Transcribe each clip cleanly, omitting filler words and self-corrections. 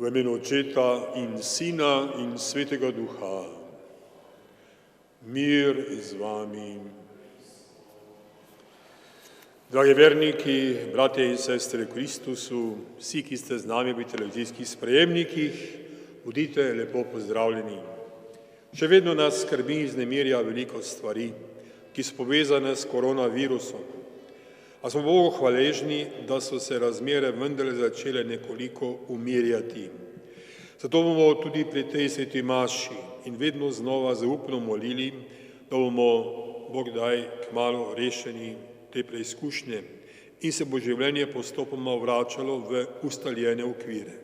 V imenu Očeta in Sina in Svetega Duha. Mir z vami. Dragi verniki, bratje in sestre v Kristusu, vsi, ki ste z nami v televizijskih sprejemnikih, bodite lepo pozdravljeni. Še vedno nas skrbi in vznemirja veliko stvari, ki so povezane s koronavirusom. A smo Bogu hvaležni, da so se razmere vendarle začele nekoliko umirjati. Zato bomo tudi pri tej sveti maši in vedno znova zaupno molili, da bomo Bog daj kmalu rešeni te preizkušnje in se bo življenje postopoma vračalo v ustaljene okvire.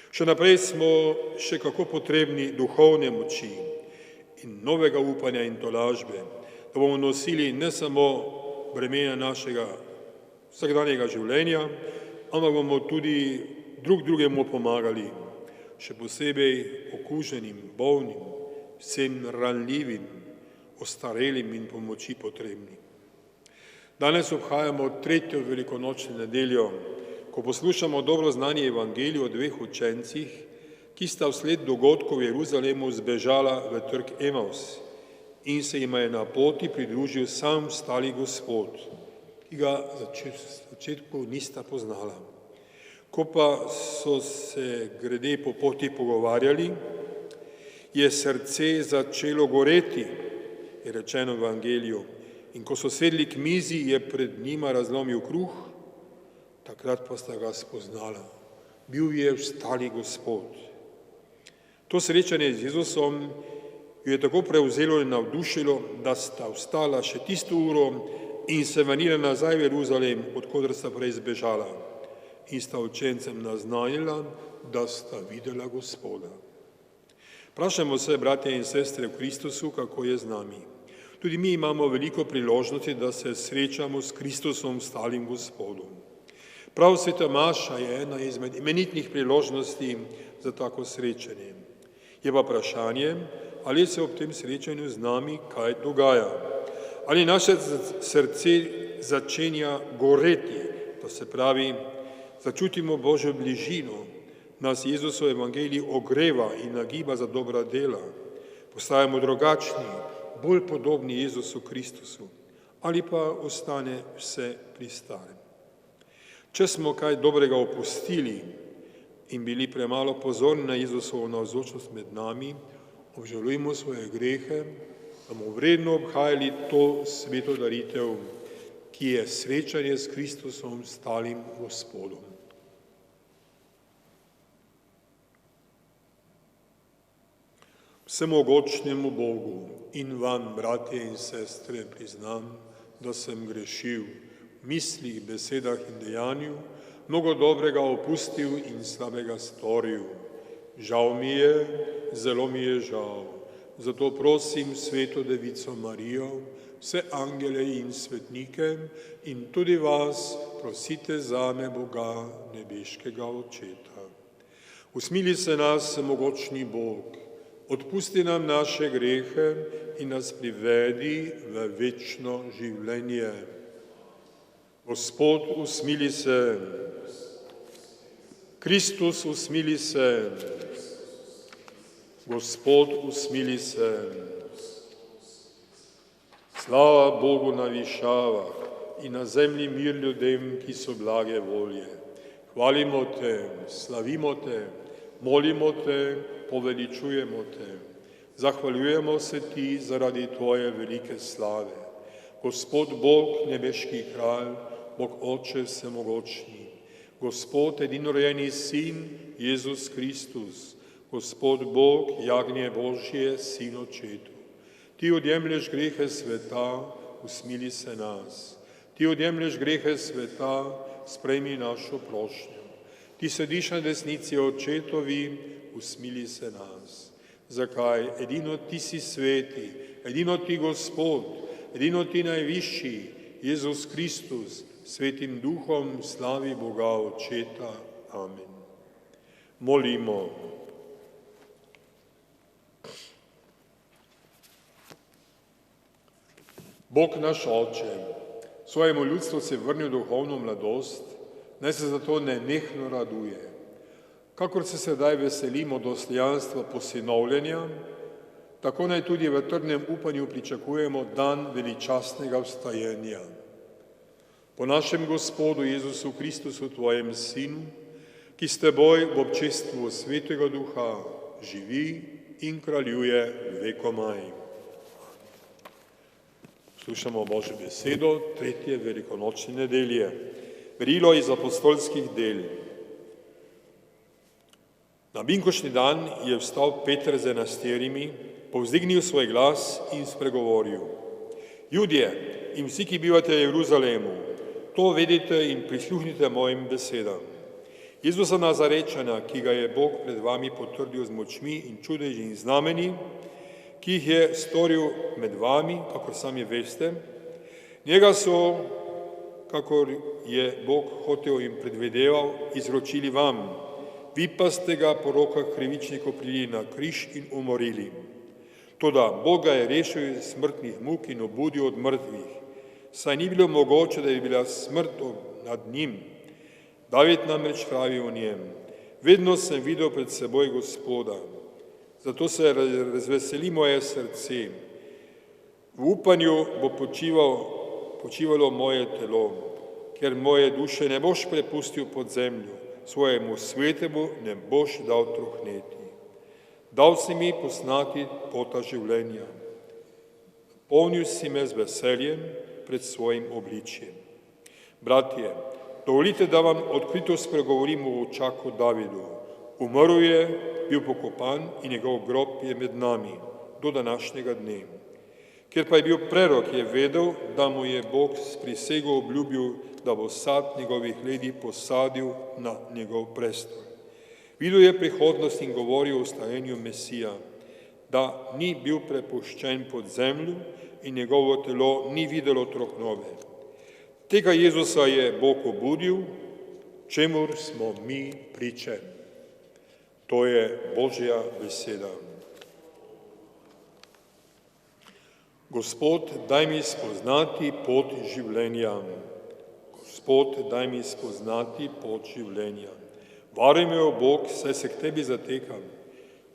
Še naprej smo še kako potrebni duhovne moči in novega upanja in tolažbe, da bomo nosili ne samo bremena našega vsakdanjega življenja, ampak bomo tudi drugemu pomagali, še posebej okuženim, bolnim, vsem ranljivim, ostarelim in pomoči potrebnim. Danes obhajamo tretjo velikonočno nedeljo, ko poslušamo dobro znani evangelij o dveh učencih, ki sta vsled dogodkov v Jeruzalemu zbežala v trg Emaus in se jima je na poti pridružil sam stali Gospod, ki ga v začetku nista poznala. Ko pa so se grede po poti pogovarjali, je srce začelo goreti, je rečeno v evangeliju, in ko so sedli k mizi, je pred njima razlomil kruh, takrat pa sta ga spoznala. Bil je vstali Gospod. To srečanje z Jezusom jo je tako prevzelo in navdušilo, da sta vstala še tisto uro in se vrnila nazaj v Jeruzalem, odkoder sta prej zbežala, in sta učencem naznanila, da sta videla Gospoda. Vprašajmo se, bratje in sestre v Kristusu, kako je z nami. Tudi mi imamo veliko priložnosti, da se srečamo s Kristusom, stalim Gospodom. Prav sveta maša je ena izmed imenitnih priložnosti za tako srečanje. Je pa vprašanje, ali se ob tem srečanju z nami kaj dogaja. Ali naše srce začenja goreti, to se pravi, začutimo Božjo bližino, nas Jezusov evangelij ogreva in nagiba za dobra dela, postajamo drugačni, bolj podobni Jezusu Kristusu, ali pa ostane vse pri starem. Če smo kaj dobrega opustili in bili premalo pozorni na Jezusovo navzočnost med nami, obžalujmo svoje grehe, da bomo vredno obhajali to sveto daritev, ki je srečanje s Kristusom, stalim Gospodom. Vsemogočnemu Bogu in vam, bratje in sestre, priznam, da sem grešil v mislih, besedah in dejanju, mnogo dobrega opustil in slabega storil. Žal mi je, zelo mi je žal. Zato prosim Sveto Devico Marijo, vse angele in svetnike in tudi vas prosite zame Boga, nebeškega Očeta. Usmili se nas, vsemogočni Bog, odpusti nam naše grehe in nas privedi v večno življenje. Gospod, usmili se. Kristus, usmili se. Gospod, usmili se. Slava Bogu na višavah in na zemlji mir ljudem, ki so blage volje. Hvalimo te, slavimo te, molimo te, poveličujemo te. Zahvaljujemo se ti zaradi tvoje velike slave. Gospod Bog, nebeški kralj, Bog Oče vsemogočni, Gospod edinorojeni Sin, Jezus Kristus, Gospod Bog, jagnje Božje, Sin Očetu. Ti odjemlješ grehe sveta, usmili se nas. Ti odjemlješ grehe sveta, sprejmi našo prošnjo. Ti sediš na desnici Očetovi, usmili se nas. Zakaj? Edino ti si sveti, edino ti Gospod, edino ti najvišji, Jezus Kristus, Svetim Duhom, slavi Boga Očeta. Amen. Molimo. Bog naš Oče, svojemu ljudstvu se vrnil duhovno mladost, naj se zato nenehno raduje. Kakor se sedaj veselimo dostojanstva posinovljenja, tako naj tudi v trdnem upanju pričakujemo dan veličastnega vstajenja. Po našem Gospodu Jezusu Kristusu, tvojem Sinu, ki s teboj v občestvu Svetega Duha živi in kraljuje vekomaj. Slušamo Božjo besedo tretje velikonočne nedelje. Berilo iz apostolskih del. Na binkošnji dan je vstal Peter z enajsterimi, povzdignil svoj glas in spregovoril: Judje in vsi, ki bivate v Jeruzalemu, to vedite in prisluhnite mojim besedam. Jezusa Nazarečana, ki ga je Bog pred vami potrdil z močmi in čudeži in znameni, ki jih je storil med vami, kakor sami veste, njega so, kakor je Bog hotel in predvedeval, izročili vam. Vi pa ste ga po rokah krivičnikov prili na križ in umorili. Toda Boga je rešil iz smrtnih muk in obudil od mrtvih, saj ni bilo mogoče, da bi bila smrt nad njim. David namreč pravi o njem: vedno sem videl pred seboj Gospoda, zato se razveseli moje srce. V upanju bo počivalo moje telo, ker moje duše ne boš prepustil pod zemljo, svojemu svetemu ne boš dal trohneti. Dal si mi poznati pota življenja. Polnil si me z veseljem pred svojim obličjem. Bratje, dovolite, da vam odkrito spregovorim o očaku Davidu. Umrl je, bil pokopan in njegov grob je med nami do današnjega dne. Ker pa je bil prerok, je vedel, da mu je Bog s prisego obljubil, da bo sad njegovih ledi posadil na njegov prestol. Videl je prihodnost in govoril o vstajenju Mesija, da ni bil prepuščen pod zemljo in njegovo telo ni videlo trohnove. Tega Jezusa je Bog obudil, čemur smo mi priče. To je Božja beseda. Gospod, daj mi spoznati pot življenja. Gospod, daj mi spoznati pot življenja. Varuj me, o Bog, saj se k tebi zatekam.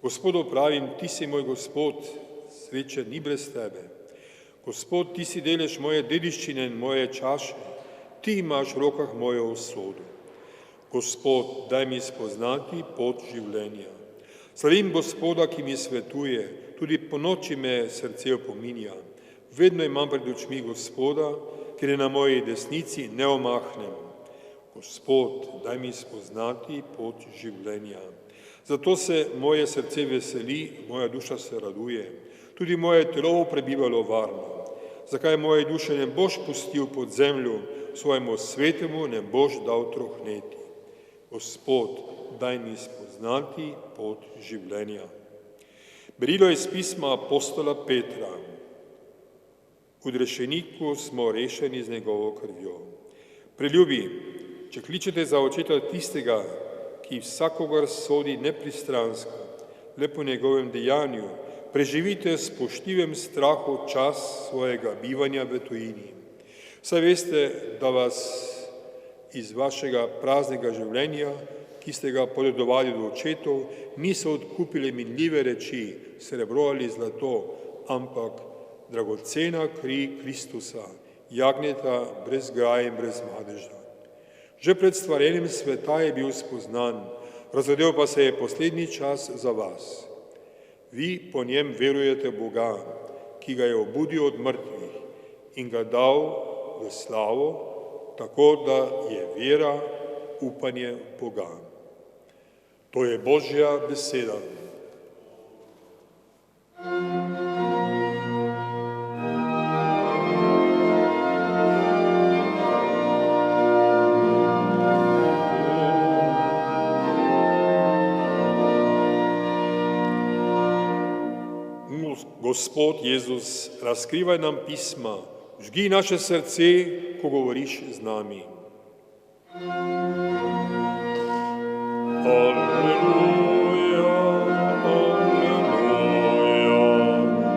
Gospodu pravim, ti si moj Gospod, sreče ni brez tebe. Gospod, ti si delež moje dediščine in moje čaše, ti imaš v rokah mojo usodo. Gospod, daj mi spoznati pot življenja. Slavim Gospoda, ki mi svetuje, tudi po noči me srce opominja. Vedno imam pred očmi Gospoda, ker je na moji desnici, ne omahnem. Gospod, daj mi spoznati pot življenja. Zato se moje srce veseli, moja duša se raduje, tudi moje telo prebivalo varno. Zakaj moje duše ne boš pustil pod zemljo, svojemu svetemu ne boš dal trohneti. Gospod, daj mi spoznati pot življenja. Berilo iz pisma apostola Petra. V odrešeniku smo rešeni z njegovo krvjo. Preljubi, če kličete za očeta tistega, ki vsakogar sodi nepristransko, le po njegovem dejanju, preživite s spoštljivem strahu čas svojega bivanja v tujini. Saj veste, da vas iz vašega praznega življenja, ki ste ga podedovali od očetov, niso odkupile minljive reči, srebro ali zlato, ampak dragocena kri Kristusa, jagnjeta brez graje in brez madeža. Že pred stvarjenjem sveta je bil spoznan, razodel pa se je poslednji čas za vas. Vi po njem verujete Boga, ki ga je obudil od mrtvih in ga dal v slavo, tako da je vera upanje v Boga. To je Božja beseda. Gospod Jezus, razkrivaj nam pisma, žgi naše srce, ko govoriš z nami. Alleluja, alleluja,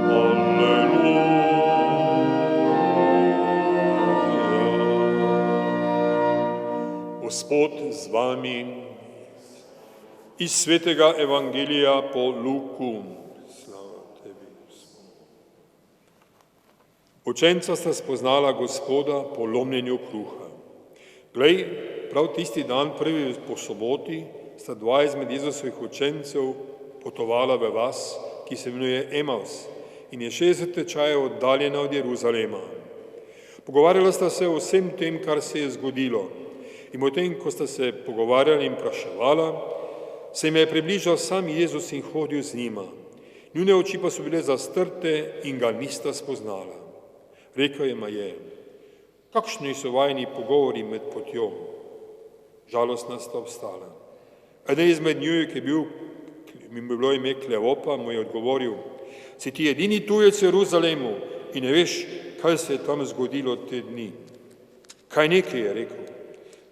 alleluja. Gospod z vami. Iz svetega Evangelija po Luku. Slava tebi, Gospod. Učenca sta spoznala Gospoda po lomljenju kruha. Glej, prav tisti dan, prvi po soboti, sta dva izmed Jezusovih učencev potovala v vas, ki se imenuje Emaus in je 60 tečajev oddaljena od Jeruzalema. Pogovarjala sta se o vsem tem, kar se je zgodilo. In potem, ko sta se pogovarjali in vpraševala, se jim je približal sam Jezus in hodil z njima. Njune oči pa so bile zastrte in ga nista spoznala. Rekel jima je, kakšni so vajini pogovori med potjo? Žalostna sta obstala. Eden izmed njiju, ki je bilo ime Kleopa, mu je odgovoril, si ti edini tujec v Jeruzalemu in ne veš, kaj se je tam zgodilo te dni. Kaj nekaj, je rekel.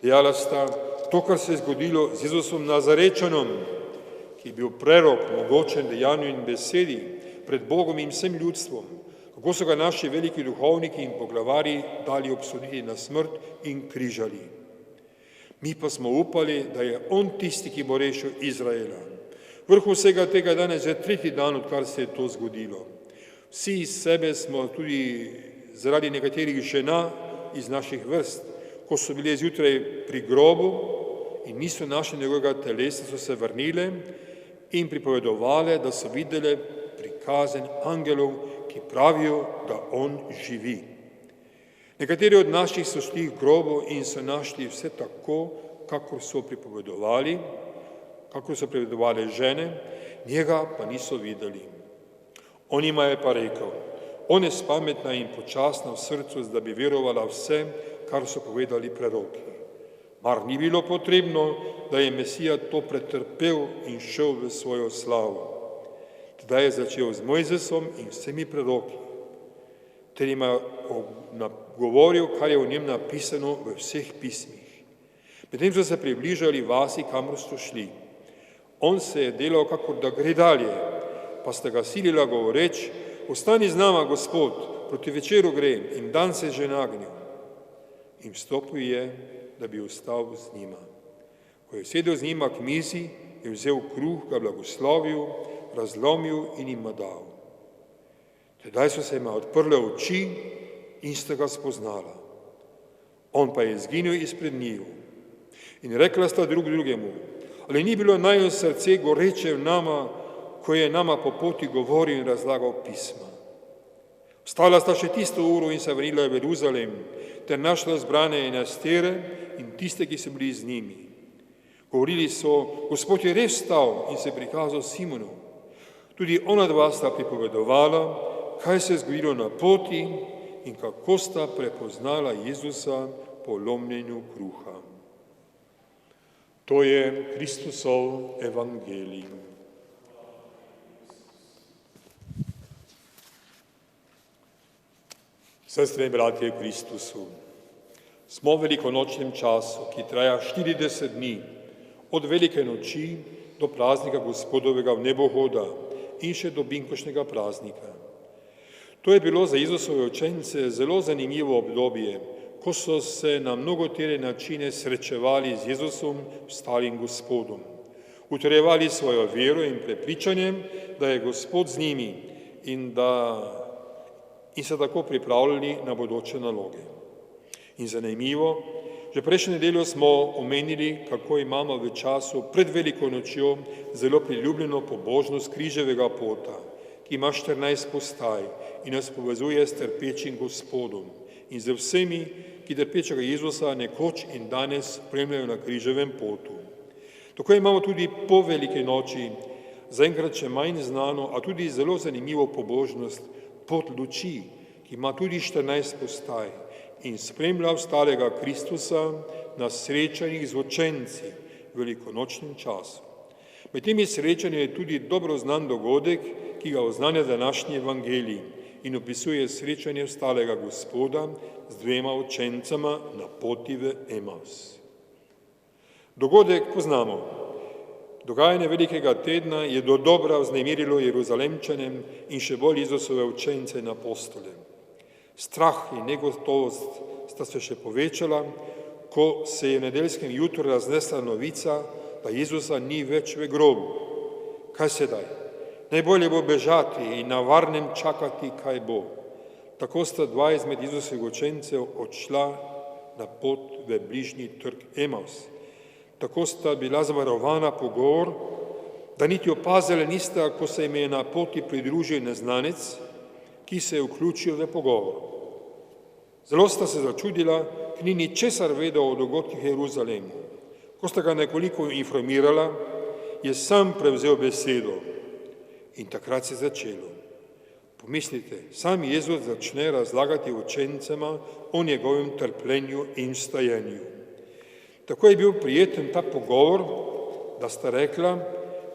Dejala sta, to, kar se je zgodilo z Jezusom Nazarečanom, ki je bil prerok, mogočen dejanju in besedi pred Bogom in vsem ljudstvom, kako so ga naši veliki duhovniki in poglavari dali obsoditi na smrt in križali. Mi pa smo upali, da je on tisti, ki bo rešil Izraela. Vrhu vsega tega je danes že tretji dan, odkar se je to zgodilo. Vsi iz sebe smo tudi zaradi nekaterih žena iz naših vrst, ko so bile zjutraj pri grobu in niso našli njegovega telesa, so se vrnile in pripovedovale, da so videle prikazen angelov, ki pravijo, da on živi. Nekateri od naših so šli k grobu in so našli vse tako, kakor so pripovedovali, kakor so pripovedovali žene, njega pa niso videli. On jima je pa rekel, on je spametna in počasna v srcu, da bi verovala vse, kar so povedali preroki. Mar ni bilo potrebno, da je Mesija to pretrpel in šel v svojo slavo. Tedaj je začel z Mojzesom in vsemi preroki, ter jim je govoril, kar je o njem napisano v vseh pismih. Medtem so se približali vasi, kamor so šli. On se je delal, kakor da gre dalje, pa sta ga silila govoreč, ostani z nama, Gospod, proti večeru gre in dan se že nagnil. In vstopil je, da bi ostal z njima. Ko je sedel z njima k mizi, je vzel kruh, ga blagoslovil, razlomil in jim dal. Tedaj so se jima odprle oči in sta ga spoznala. On pa je izginil izpred njiju. In rekla sta drug drugemu, ali ni bilo najno srce goreče v nama, ko je nama po poti govoril in razlagal pisma. Vstala sta še tisto uro in se vrnila v Jeruzalem, ter našla zbrane enajstere in tiste, ki so bili z njimi. Govorili so, Gospod je res vstal in se prikazal Simonu. Tudi ona dva sta pripovedovala, kaj se je zgodilo na poti in kako sta prepoznala Jezusa po lomljenju kruha. To je Kristusov evangelij. Sestre in bratje v Kristusu, smo v velikonočnem času, ki traja 40 dni, od velike noči do praznika Gospodovega vnebohoda in še do binkošnjega praznika. To je bilo za Jezusove učence zelo zanimivo obdobje, ko so se na mnogotere načine srečevali z Jezusom, vstalim Gospodom. Utrjevali svojo vero in prepričanjem, da je Gospod z njimi in se tako pripravljali na bodoče naloge. In zanimivo, že prejšnjo nedeljo smo omenili, kako imamo v času pred veliko nočjo zelo priljubljeno pobožnost križevega pota, ki ima 14 postaj in nas povezuje s trpečim Gospodom in z vsemi, ki trpečega Jezusa nekoč in danes spremljajo na križevem potu. Tako imamo tudi po veliki noči, zaenkrat še manj znano, a tudi zelo zanimivo pobožnost, pot luči, ki ima tudi 14 postaj in spremlja vstalega Kristusa na srečanjih z učenci v velikonočnem času. Med temi srečanji je tudi dobro znan dogodek, ki ga oznanja današnji evangelij in opisuje srečanje vstalega Gospoda z dvema učencama na poti v Emaus. Dogodek poznamo. Dogajanje velikega tedna je dodobra vznemirilo Jeruzalemčane in še bolj Jezusove učence in apostole. Strah in negotovost sta se še povečala, ko se je v nedeljskem jutru raznesla novica, da Jezusa ni več v grobu. Kaj sedaj? Najbolje bo bežati in na varnem čakati, kaj bo. Tako sta dva izmed Jezusovih učencev odšla na pot v bližnji trg Emaus. Tako sta bila zavarovana pogovor, da niti opazili nista, ko se jim je na poti pridružil neznanec, ki se je vključil v pogovor. Zelo sta se začudila, ker ni ničesar vedel o dogodkih v Jeruzalemu. Ko sta ga nekoliko informirala, je sam prevzel besedo in takrat se je začelo. Pomislite, sam Jezus začne razlagati učencema o njegovem trpljenju in vstajenju. Tako je bil prijeten ta pogovor, da sta rekla,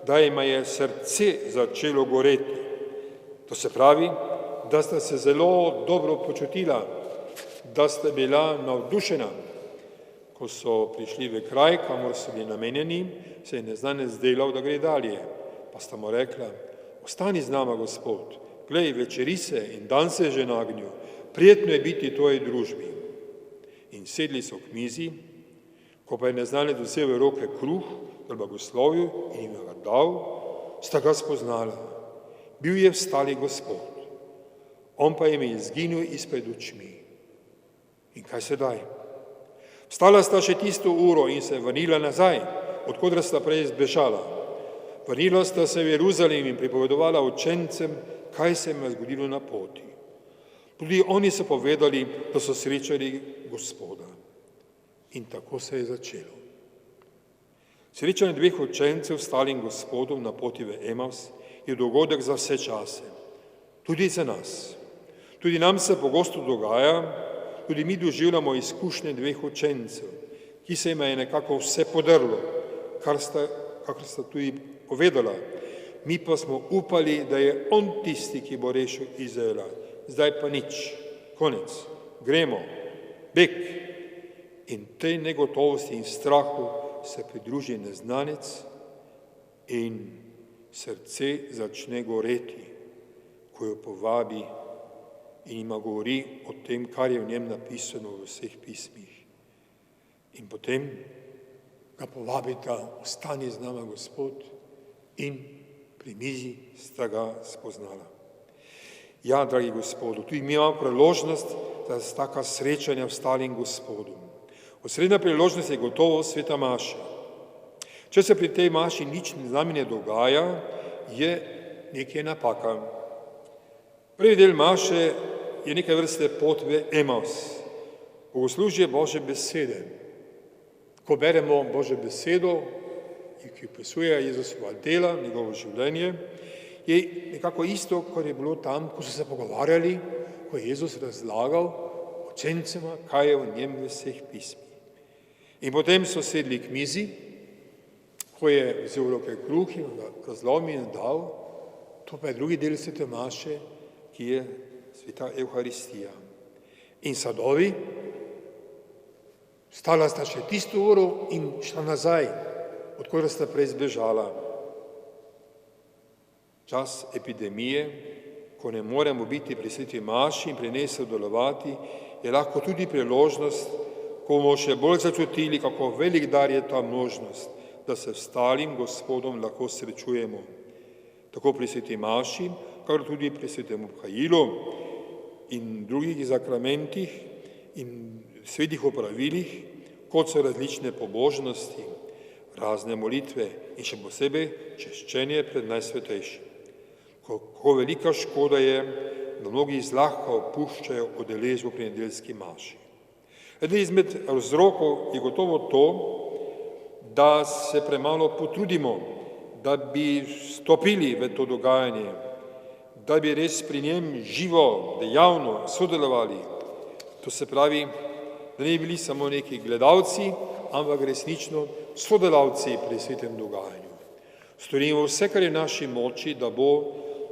da jima je srce začelo goreti. To se pravi, da sta se zelo dobro počutila, da sta bila navdušena. Ko so prišli v kraj, kamor so bili namenjeni, se je neznanec delal, da gre dalje. Pa sta mu rekla, ostani z nama, Gospod, glej, večeri se in dan se je že nagnil, prijetno je biti v tvoji družbi. In sedli so k mizi, ko pa je neznanec vzel v roke kruh, ga blagoslovil in jim ga dal, sta ga spoznala. Bil je vstali Gospod, on pa jim je izginil izpred očmi. In kaj sedaj? Vstala sta še tisto uro in se vrnila nazaj, odkudar sta prej zbežala. Vrnila sta se v Jeruzalem in pripovedovala učencem, kaj se jim je zgodilo na poti. Tudi oni so povedali, da so srečali Gospoda. In tako se je začelo. Srečanje dveh učencev s stalim Gospodom na poti v Emaus je dogodek za vse čase, tudi za nas. Tudi nam se pogosto dogaja, tudi mi doživljamo izkušnje dveh učencev, ki se jim je nekako vse podrlo, kakor sta tudi povedala. Mi pa smo upali, da je on tisti, ki bo rešil Izraela. Zdaj pa nič, konec, gremo, beg. In tej negotovosti in strahu se pridruži neznanec in srce začne goreti, ko jo povabi in jima govori o tem, kar je v njem napisano v vseh pismih. In potem ga povabita, ostani z nama, Gospod, in pri mizi sta ga spoznala. Ja, dragi Gospodu, tudi mi imamo priložnost za taka srečanja vstalim Gospodom. Osrednja priložnost je gotovo sveta maša. Če se pri tej maši nič z nami ne dogaja, je nekaj napaka. Prvi del maše je neke vrste pot v Emaus, bogoslužje Božje besede. Ko beremo Božjo besedo, ki opisuje Jezusova dela, njegovo življenje, je nekako isto, kar je bilo tam, ko so se pogovarjali, ko je Jezus razlagal učencema, kaj je v njem v vseh pismih. In potem so sedli k mizi, ko je vzel v roke kruh in ga razlomil in dal, to pa je drugi del svete maše, ki je sveta Evharistija. In sadovi, stala sta še tisto uro in šla nazaj, odkudar sta prej zbežala. Čas epidemije, ko ne moremo biti pri sveti maši in pri njej sodelovati, je lahko tudi priložnost, ko bomo še bolj začutili, kako velik dar je ta možnost, da se vstalim Gospodom lahko srečujemo. Tako pri sveti maši, kar tudi pri svetem obhajilu in drugih sakramentih in svetih opravilih, kot so različne pobožnosti, razne molitve in še posebej češčenje pred najsvetejšim. Kako velika škoda je, da mnogi zlahka opuščajo udeležbo pri nedeljski maši. Eden izmed vzrokov je gotovo to, da se premalo potrudimo, da bi stopili v to dogajanje, da bi res pri njem živo, dejavno sodelovali. To se pravi, da ne bi bili samo neki gledalci, ampak resnično sodelavci pri svetem dogajanju. Storimo vse, kar je v naši moči, da bo,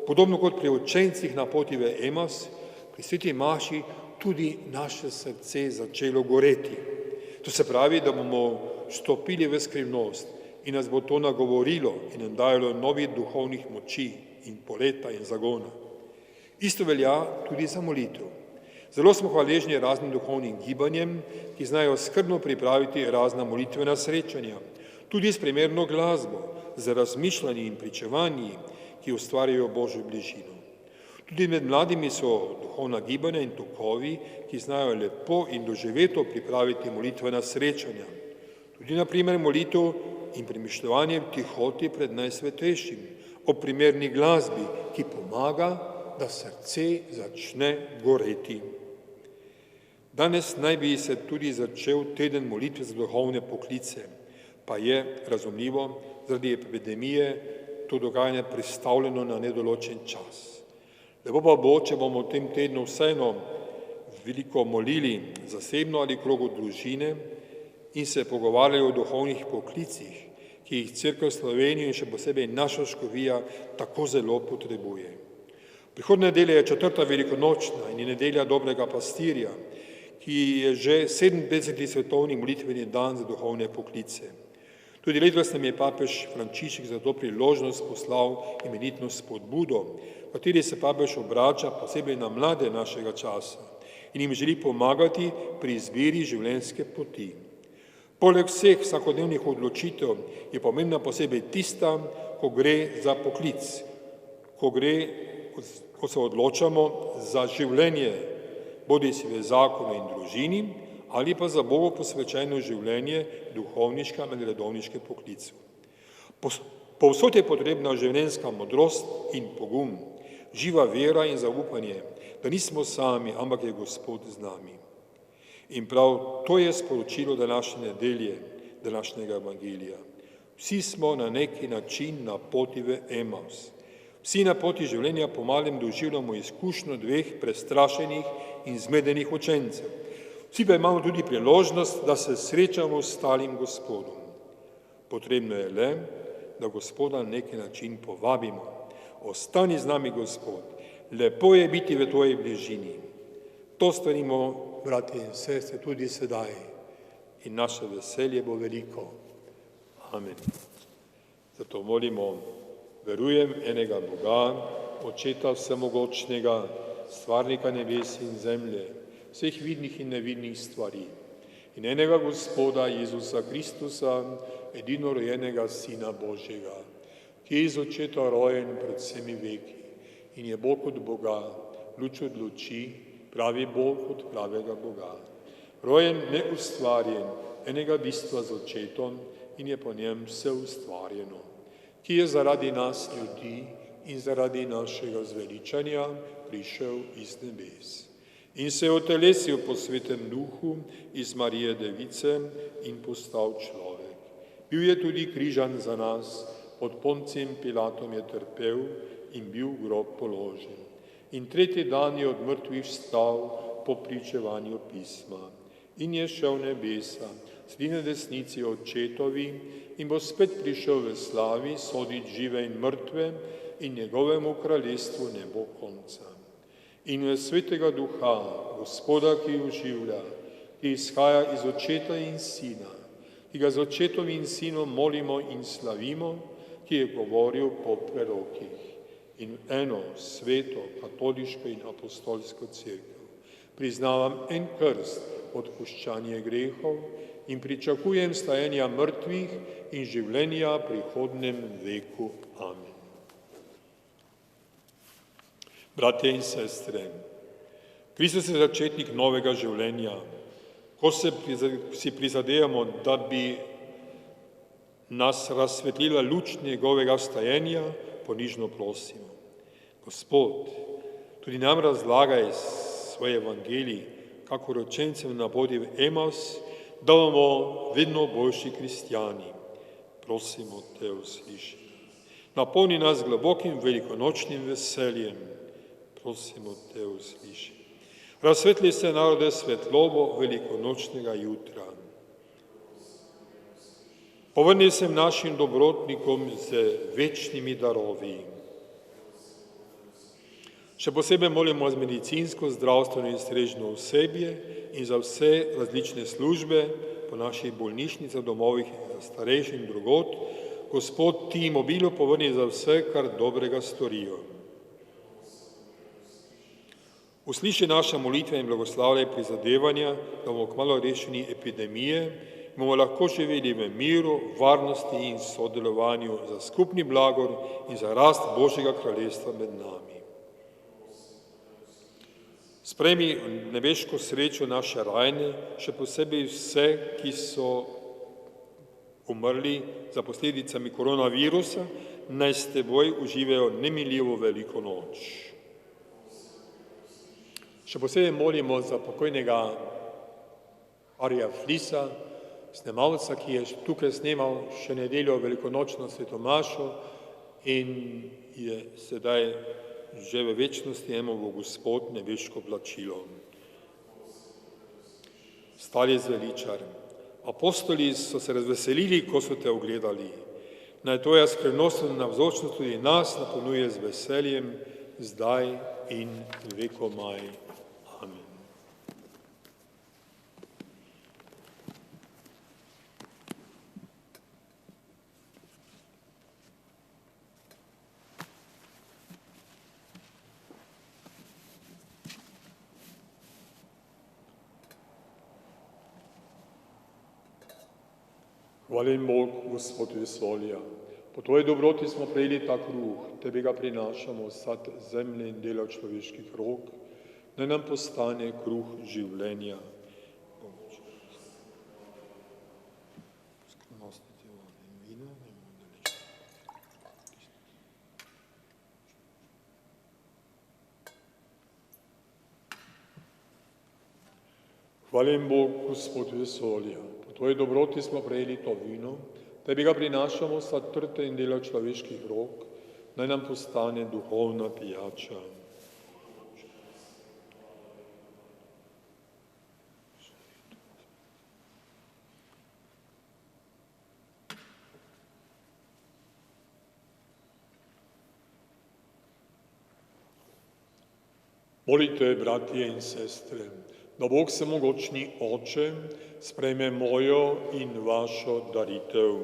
podobno kot pri učencih na poti v Emaus, pri sveti maši tudi naše srce začelo goreti. To se pravi, da bomo stopili v skrivnost in nas bo to nagovorilo in nam dajalo novih duhovnih moči in poleta in zagona. Isto velja tudi za molitev. Zelo smo hvaležni raznim duhovnim gibanjem, ki znajo skrbno pripraviti razna molitvena srečanja. tudi s primerno glasbo, z razmišljanji in pričevanji, ki ustvarjajo Božjo bližino. Tudi med mladimi so duhovna gibanja in tokovi, ki znajo lepo in doživeto pripraviti molitvena srečanja. Tudi na primer molitev in premišljevanje v tihoti pred najsvetejšim, o primerni glasbi, ki pomaga, da srce začne goreti. Danes naj bi se tudi začel teden molitve za duhovne poklice, pa je, razumljivo, zaradi epidemije to dogajanje prestavljeno na nedoločen čas. Lepo pa bo, če bomo v tem tednu vseeno veliko molili zasebno ali krogu družine in se pogovarjali o duhovnih poklicih, ki jih Cerkev Slovenije in še posebej naša škofija tako zelo potrebuje. Prihodnja nedelja je 4. velikonočna in je nedelja dobrega pastirja, ki je že 57. svetovni molitveni dan za duhovne poklice. Tudi letos nam je papež Frančišek za to priložnost poslal imenitno spodbudo, v kateri se papež obrača posebej na mlade našega časa in jim želi pomagati pri izbiri življenjske poti. Poleg vseh vsakodnevnih odločitev je pomembna posebej tista, ko gre za poklic, ko se odločamo za življenje, bodisi v zakonu in družini, ali pa za Bogu posvečeno življenje duhovniškem ali redovniškem poklicu. Povsod je potrebna življenjska modrost in pogum, živa vera in zaupanje, da nismo sami, ampak je Gospod z nami. In prav to je sporočilo današnje nedelje, današnjega evangelija. Vsi smo na neki način na poti v Emaus. Vsi na poti življenja pomalem doživljamo izkušnjo dveh prestrašenih in zmedenih učencev. Vsi pa imamo tudi priložnost, da se srečamo s stalim Gospodom. Potrebno je le, da Gospoda na neki način povabimo. Ostani z nami, Gospod, lepo je biti v tvoji bližini. To storimo, bratje in sestre, tudi sedaj in naše veselje bo veliko. Amen. Zato molimo, verujem enega Boga, Očeta vsemogočnega, stvarnika nebes in zemlje, vseh vidnih in nevidnih stvari, in enega Gospoda Jezusa Kristusa, edinorojenega Sina Božjega, ki je iz Očeta rojen pred vsemi veki in je Bog od Boga, luč od luči, pravi Bog od pravega Boga. Rojen, neustvarjen, enega bistva z Očetom in je po njem vse ustvarjeno, ki je zaradi nas ljudi in zaradi našega zveličanja prišel iz nebes. In se je otelesil po Svetem Duhu iz Marije Device in postal človek. Bil je tudi križan za nas, pod Poncijem Pilatom je trpel in bil v grob položen. In tretji dan je od mrtvih vstal po pričevanju pisma. In je šel v nebesa, sedi na desnici Očetovi in bo spet prišel v slavi soditi žive in mrtve in njegovemu kraljestvu ne bo konca. In v Svetega Duha, Gospoda, ki oživlja, ki izhaja iz Očeta in Sina, ki ga z Očetom in Sinom molimo in slavimo, ki je govoril po prerokih, in eno sveto, katoliško in apostolsko cerkev. Priznavam en krst, odpuščanje grehov in pričakujem stajenja mrtvih in življenja v prihodnem veku. Amen. Bratje in sestre, Kristus je začetnik novega življenja. Ko si prizadevamo, da bi nas razsvetlila luč njegovega stajenja, ponižno prosimo. Gospod, tudi nam razlagaj svoje evangelij, kako ročencem na poti v Emaus, da bomo vedno boljši kristjani. Prosimo te, usliši. Napolni nas globokim velikonočnim veseljem. Prosimo te, usliši. Razsvetli se narode svetlobo velikonočnega jutra. Povrni se našim dobrotnikom z večnimi darovi. Še posebej molimo za medicinsko, zdravstveno in strežno osebje in za vse različne službe po naših bolnišnicah, domovih za starejše in drugod. Gospod, ti jim obilo povrni za vse, kar dobrega storijo. Usliši naša molitva in blagoslavljaj prizadevanja, da bomo kmalu rešeni epidemije bomo lahko živeli v miru, varnosti in sodelovanju za skupni blagor in za rast Božjega kraljestva med nami. Sprejmi nebeško srečo naše rajne, še posebej vse, ki so umrli za posledicami koronavirusa, naj s teboj uživajo nemiljivo veliko noč. Še posebej molimo za pokojnega Arija Flisa, snemalca, ki je tukaj snemal še nedeljo velikonočno svetomašo in je sedaj že v večnosti jemo bo Gospod nebeško plačilo. Stari zveličar, apostoli so se razveselili, ko so te ogledali. Naj tvoja skrivnostna navzočnost tudi nas napolnjuje z veseljem, zdaj in vekomaj. Amen. Hvaljen Bog, Gospod vesolja. Po tvoji dobroti smo prejeli ta kruh, tebi ga prinašamo sad zemlje in dela človeških rok, naj nam postane kruh življenja. Hvaljen Bog, Gospod vesolja. Po tvoji dobroti smo prejeli to vino, tebi ga prinašamo sad trte in dela človeških rok, naj nam postane duhovna pijača. Molite, bratje in sestre, da Bog vsemogočni Oče sprejme mojo in vašo daritev.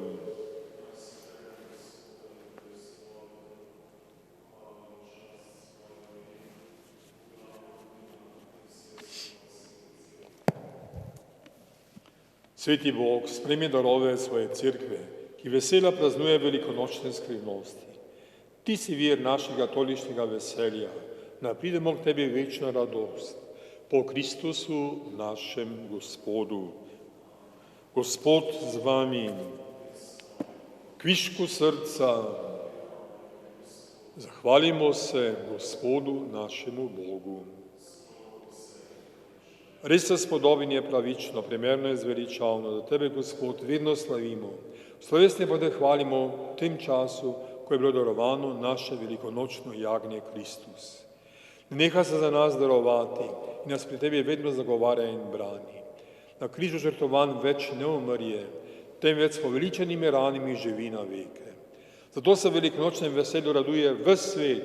Sveti Bog sprejme darove svoje cerkve, ki vesela praznuje velikonočne skrivnosti. Ti si vir našega toličnega veselja, naj pridemo k tebi večna radost. Po Kristusu, našem Gospodu. Gospod z vami, kvišku srca, zahvalimo se Gospodu, našemu Bogu. Res se spodoben je pravično, primerno je zveličavno, da tebe, Gospod, vedno slavimo. Slovesne pa te hvalimo v tem času, ko je bilo darovano naše velikonočno jagnje Kristus. Neha se za nas darovati in nas pri tebi vedno zagovarja in brani. Na križu žrtvovan več ne umrje, temveč s poveličenimi ranami živi na veke. Zato se v velikonočnem veselju raduje ves svet,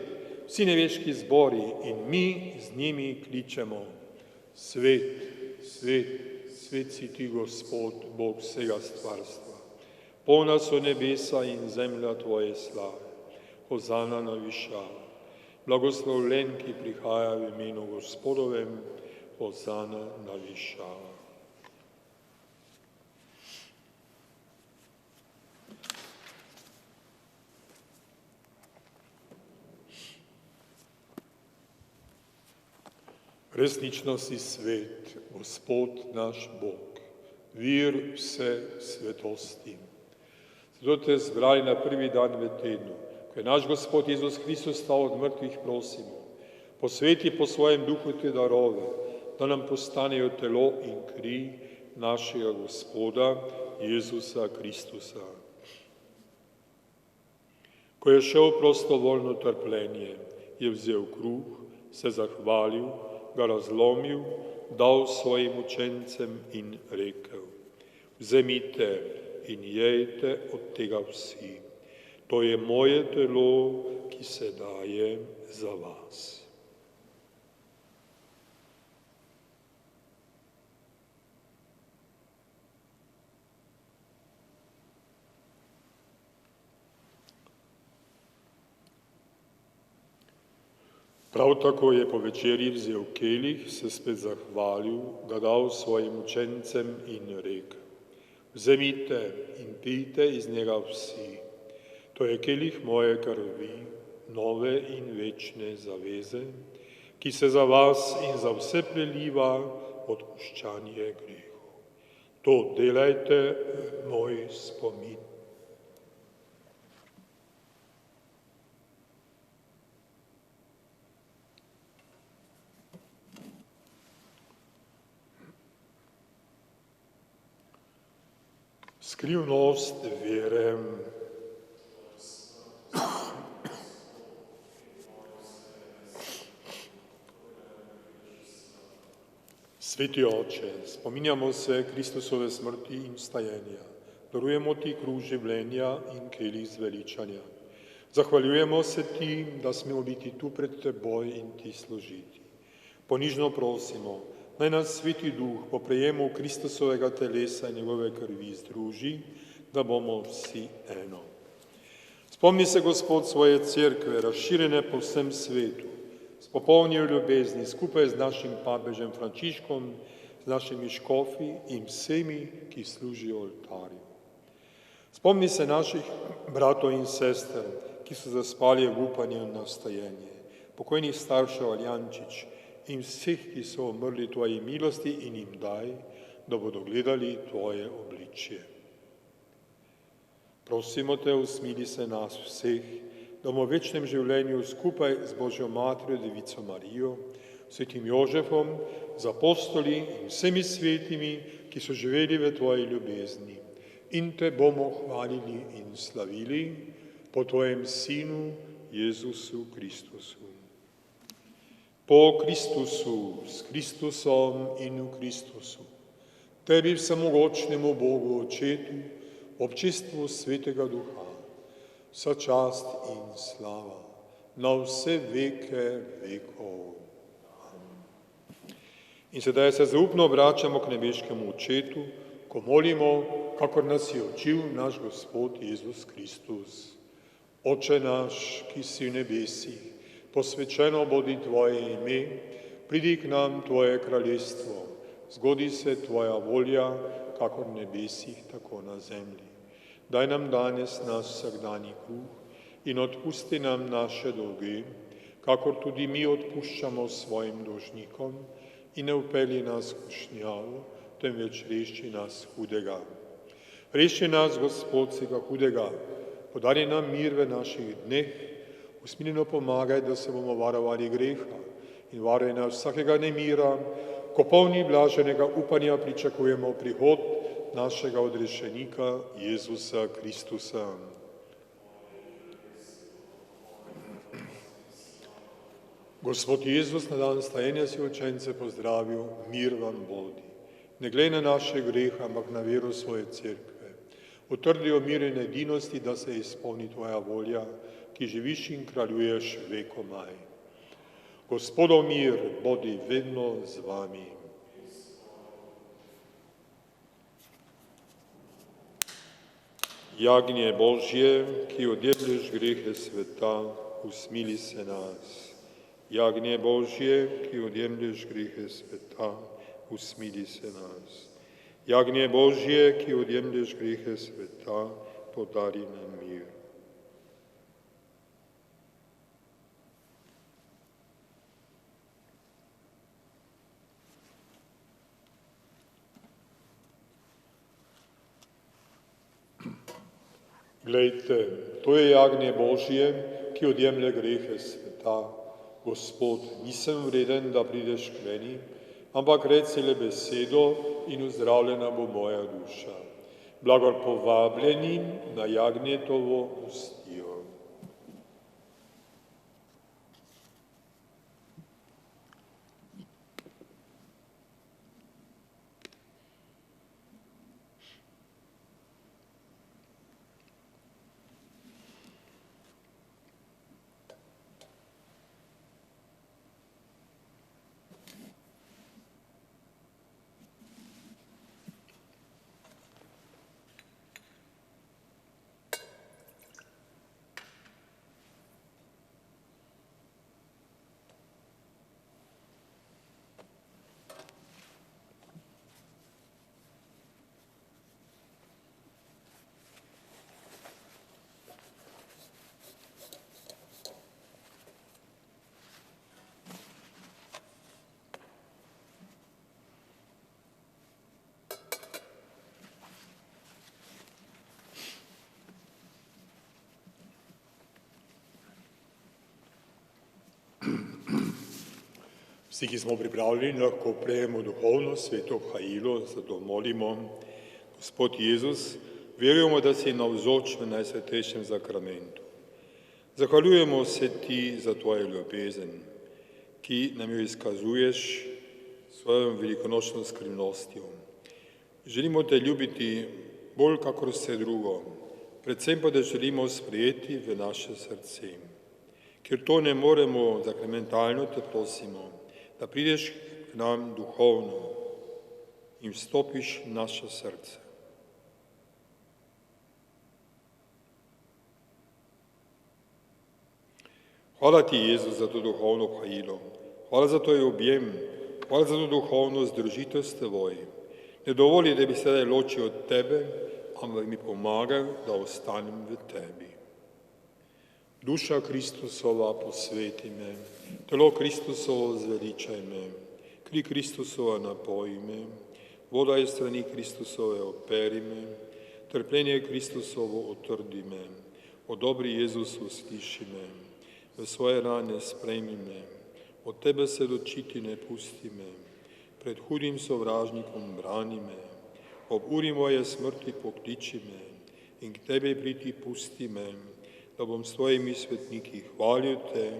vsi nebeški zbori in mi z njimi kličemo. Svet, svet, svet si ti, Gospod, Bog vsega stvarstva. Polna so nebesa in zemlja tvoje slave. Hozana na višavah. Blagoslovljen, ki prihaja v imenu Gospodovem, hozana na višavah. Resnično si svet, Gospod naš Bog, vir vse svetosti. Zato te zbrali na prvi dan v tednu, ko je naš Gospod Jezus Kristus stal od mrtvih, prosimo, posveti po svojem duhu te darove, da nam postanejo telo in kri našega Gospoda Jezusa Kristusa. Ko je šel prostovoljno trpljenje, je vzel kruh, se zahvalil, ga razlomil, dal svojim učencem in rekel: vzemite in jejte od tega vsi. To je moje telo, ki se daje za vas. Prav tako je po večerji vzel kelih, se spet zahvalil, ga dal svojim učencem in rekel: Vzemite in pijte iz njega vsi. To je kelih moje krvi, nove in večne zaveze, ki se za vas in za vse preliva odpuščanje grehov. To delajte v moj spomin. Skrivnost vere. Sveti Oče, spominjamo se Kristusove smrti in vstajenja. Darujemo ti kruh življenja in kelih zveličanja. Zahvaljujemo se ti, da smemo biti tu pred teboj in ti služiti. Ponižno prosimo, naj nas Sveti Duh po prejemu Kristusovega telesa in njegove krvi združi, da bomo vsi eno. Spomni se, Gospod, svoje cerkve, razširjene po vsem svetu, s popolnijo ljubezni skupaj z našim papežem Frančiškom, z našimi škofi in vsemi, ki služijo oltarju. Spomni se naših bratov in sester, ki so zaspali v upanju na vstajenje, pokojnih staršev Aljančič in vseh, ki so umrli tvoji milosti in jim daj, da bodo gledali tvoje obličje. Prosimo te, usmili se nas vseh, da bomo v večnem življenju skupaj z Božjo Materjo, Devico Marijo, svetim Jožefom, z apostoli in vsemi svetimi, ki so živeli v tvoji ljubezni. In te bomo hvalili in slavili po tvojem Sinu, Jezusu Kristusu. Po Kristusu, s Kristusom in v Kristusu, tebi vsemogočnemu Bogu Očetu, občestvu Svetega Duha, vsa čast in slava na vse veke vekov. Amen. In sedaj se zaupno obračamo k nebeškemu Očetu, ko molimo, kakor nas je učil naš Gospod Jezus Kristus. Oče naš, ki si v nebesih, posvečeno bodi tvoje ime, pridi k nam tvoje kraljestvo, zgodi se tvoja volja, kakor v nebesih, tako na zemlji. Daj nam danes naš vsakdanji kruh in odpusti nam naše dolge, kakor tudi mi odpuščamo svojim dolžnikom, in ne vpelji nas v skušnjavo, temveč reši nas hudega. Reši nas, Gospod, vsega hudega, podari nam mir v naših dneh, usmiljeno pomagaj, da se bomo varovali greha in varuj nas vsakega nemira, ko polni blaženega upanja pričakujemo prihod našega odrešenika Jezusa Kristusa. Gospod Jezus, na dan stajenja si učence pozdravil, mir vam bodi. Ne glej na naše grehe, ampak na vero svoje cerkve. Utrdi o miru in edinosti, da se izpolni tvoja volja, ki živiš in kraljuješ vekomaj. Gospodov mir bodi vedno z vami. Jagnje Božje, ki odjemlješ grehe sveta, usmili se nas. Jagnje Božje, ki odjemlješ grehe sveta, usmili se nas. Jagnje Božje, ki odjemlješ grehe sveta, podari nam mir. Glejte, to je jagnje Božje, ki odjemlje grehe sveta. Gospod, nisem vreden, da prideš k meni, ampak reci le besedo in ozdravljena bo moja duša. Blagor povabljenim na jagnjetovo ustijo. Vsi, ki smo pripravljeni, lahko prejmemo duhovno sveto hajilo, zato molimo. Gospod Jezus, verujemo, da si navzoč v najsvetejšem zakramentu. Zahvaljujemo se ti za tvojo ljubezen, ki nam jo izkazuješ svojo velikonočno skrivnostjo. Želimo te ljubiti bolj kakor vse drugo, predvsem pa da želimo sprejeti v naše srce. Ker to ne moremo zakramentalno, te prosimo, da prideš k nam duhovno in vstopiš v naše srce. Hvala ti, Jezus, za to duhovno hajilo. Hvala za tvoj objem, hvala za to duhovno združitev s teboj. Ne dovoli, da bi se sedaj ločil od tebe, ampak mi pomagal, da ostanem v tebi. Duša Kristusova, posveti me, telo Kristusovo zveličaj me, kri Kristusova napoji me, voda iz strani Kristusove operi me, trpljenje Kristusovo otrdi me, o dobri Jezus usliši me, v svoje rane sprejmi me, od tebe se ločiti ne pusti me, pred hudim sovražnikom brani me, ob uri moje smrti pokliči me in k tebi priti pusti me, da bom s tvojimi svetniki hvalil te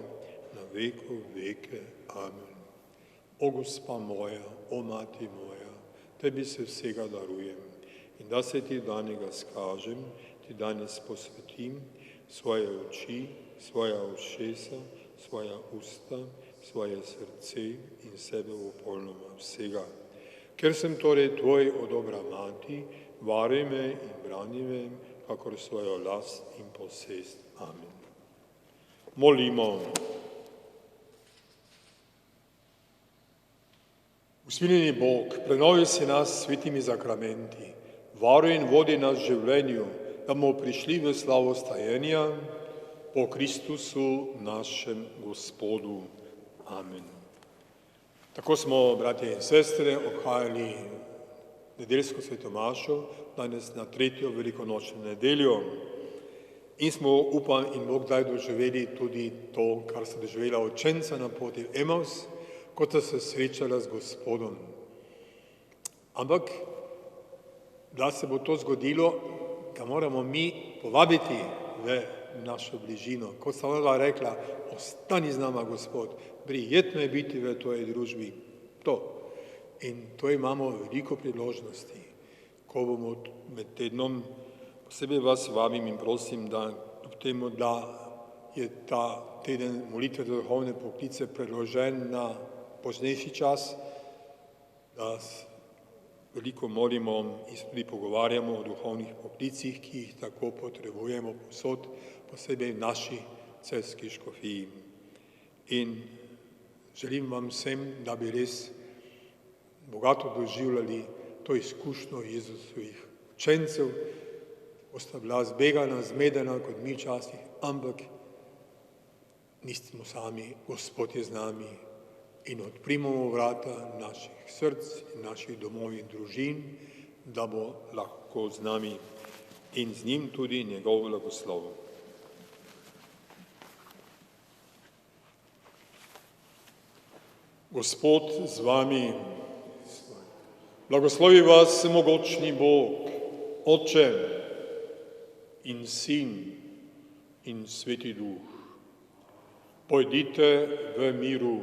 na veko veke. Amen. O Gospa moja, o Mati moja, tebi se vsega darujem in da se ti danega skažem, ti danes posvetim svoje oči, svoja ušesa, svoja usta, svoje srce in sebe popolnoma vsega. Ker sem torej tvoj, o dobra Mati, varuj me in brani me, kakor svojo last in posest. Amen. Molimo. Usmiljeni Bog, prenovi si nas svetimi zakramenti, varuj in vodi nas v življenju, da bomo prišli v slavo stajenja po Kristusu našem Gospodu. Amen. Tako smo, bratje in sestre, obhajali nedeljsko svetomašo, danes na tretjo velikonočno nedeljo in smo, upam in Bog daj, doživeli tudi to, kar sta doživela učenca na poti v Emaus, kot sta se srečala z Gospodom. Ampak, da se bo to zgodilo, ga moramo mi povabiti v našo bližino. Kot sta ona rekla, ostani z nama, Gospod, prijetno je biti v tvojej družbi. To. In to imamo veliko priložnosti, ko bomo med tednom, posebej vas vabim in prosim, da kljub temu, da je ta teden molitve za duhovne poklice preložen na poznejši čas, da veliko molimo in se tudi pogovarjamo o duhovnih poklicih, ki jih tako potrebujemo povsod, posebej v naši celjski škofiji. In želim vam vsem, da bi res bogato doživljali to izkušnjo Jezusovih učencev, ko sta bila zbegana, zmedena kot mi včasih, ampak nismo sami, Gospod je z nami in odprimamo vrata naših src in naših domov in družin, da bo lahko z nami in z njim tudi njegov blagoslov. Gospod z vami, blagoslovi vas mogočni Bog, Oče in Sin in Sveti Duh. Pojdite v miru.